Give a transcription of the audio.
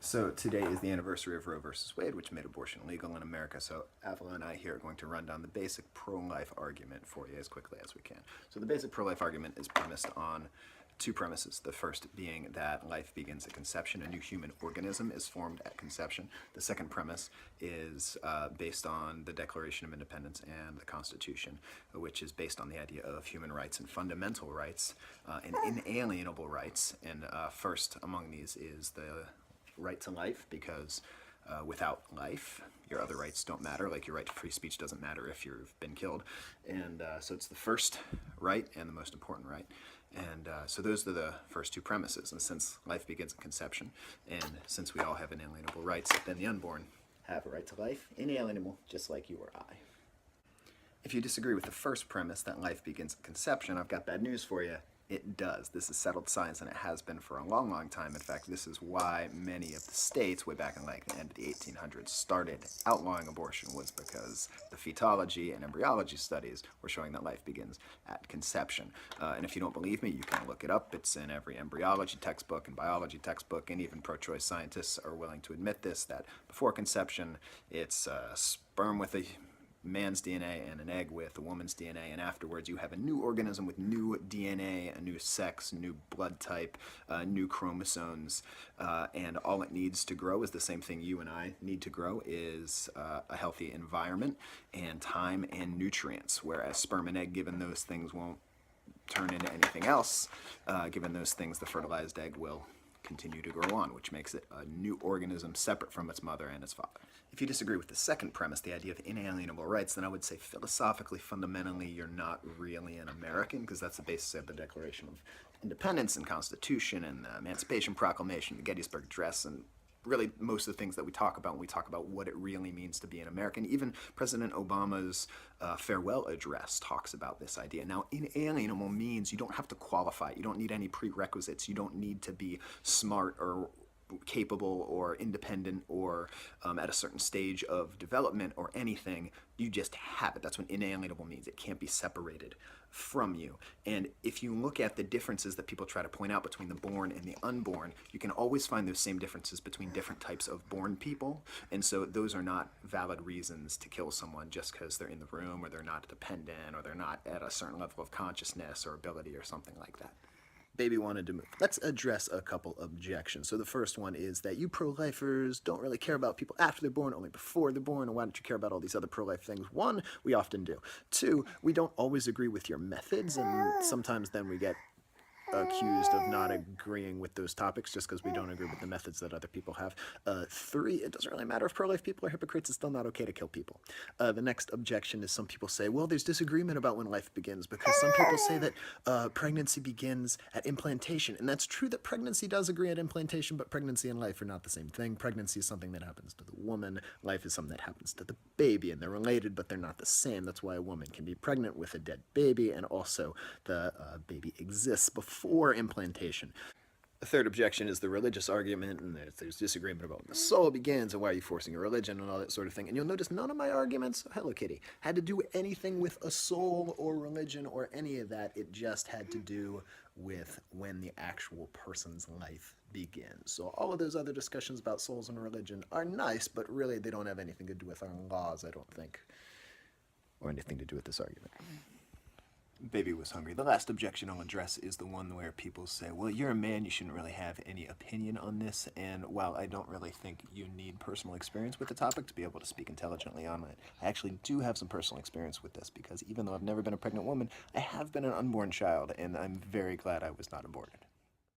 So today is the anniversary of Roe versus Wade, which made abortion legal in America. So Avala and I here are going to run down the basic pro-life argument for you as quickly as we can. So the basic pro-life argument is premised on two premises. The first being that life begins at conception. A new human organism is formed at conception. The second premise is based on the Declaration of Independence and the Constitution, which is based on the idea of human rights and fundamental rights and inalienable rights. And first among these is the right to life, because without life, your other rights don't matter. Like your right to free speech doesn't matter if you've been killed. And so it's the first right and the most important right. And so those are the first two premises. And since life begins at conception, and since we all have inalienable rights, then the unborn have a right to life, inalienable, just like you or I. If you disagree with the first premise that life begins at conception, I've got bad news for you. It does. This is settled science, and it has been for a long, long time. In fact, this is why many of the states, way back in like the end of the 1800s, started outlawing abortion, was because the fetology and embryology studies were showing that life begins at conception. And if you don't believe me, you can look it up. It's in every embryology textbook and biology textbook, and even pro-choice scientists are willing to admit this, that before conception, it's sperm with a man's DNA and an egg with a woman's DNA, and afterwards you have a new organism with new DNA, a new sex, new blood type, new chromosomes, and all it needs to grow is the same thing you and I need to grow, is a healthy environment and time and nutrients, whereas sperm and egg, given those things, won't turn into anything else. Given those things, the fertilized egg will continue to grow on, which makes it a new organism separate from its mother and its father. If you disagree with the second premise, the idea of inalienable rights, then I would say philosophically, fundamentally, you're not really an American, because that's the basis of the Declaration of Independence and Constitution and the Emancipation Proclamation, the Gettysburg Address, and really most of the things that we talk about when we talk about what it really means to be an American. Even President Obama's farewell address talks about this idea. Now, inalienable means you don't have to qualify. You don't need any prerequisites. You don't need to be smart or capable or independent or at a certain stage of development or anything. You just have it. That's what inalienable means. It can't be separated from you. And if you look at the differences that people try to point out between the born and the unborn, you can always find those same differences between different types of born people. And so those are not valid reasons to kill someone just because they're in the room or they're not dependent or they're not at a certain level of consciousness or ability or something like that. Baby wanted to move. Let's address a couple objections. So the first one is that you pro-lifers don't really care about people after they're born, only before they're born, and why don't you care about all these other pro-life things? One, we often do. Two, we don't always agree with your methods, and sometimes then we get accused of not agreeing with those topics just because we don't agree with the methods that other people have. Three, it doesn't really matter if pro-life people are hypocrites, it's still not okay to kill people. The next objection is some people say, well, there's disagreement about when life begins, because some people say that pregnancy begins at implantation, and that's true that pregnancy does agree at implantation, but pregnancy and life are not the same thing. Pregnancy is something that happens to the woman, life is something that happens to the baby, and they're related, but they're not the same. That's why a woman can be pregnant with a dead baby, and also the baby exists before implantation. The third objection is the religious argument, and there's disagreement about when the soul begins and why are you forcing a religion and all that sort of thing. And you'll notice none of my arguments, Hello Kitty, had to do anything with a soul or religion or any of that. It just had to do with when the actual person's life begins. So all of those other discussions about souls and religion are nice, but really they don't have anything to do with our laws, I don't think, or anything to do with this argument. Baby was hungry. The last objection I'll address is the one where people say, well, you're a man, you shouldn't really have any opinion on this, and while I don't really think you need personal experience with the topic to be able to speak intelligently on it, I actually do have some personal experience with this, because even though I've never been a pregnant woman, I have been an unborn child, and I'm very glad I was not aborted.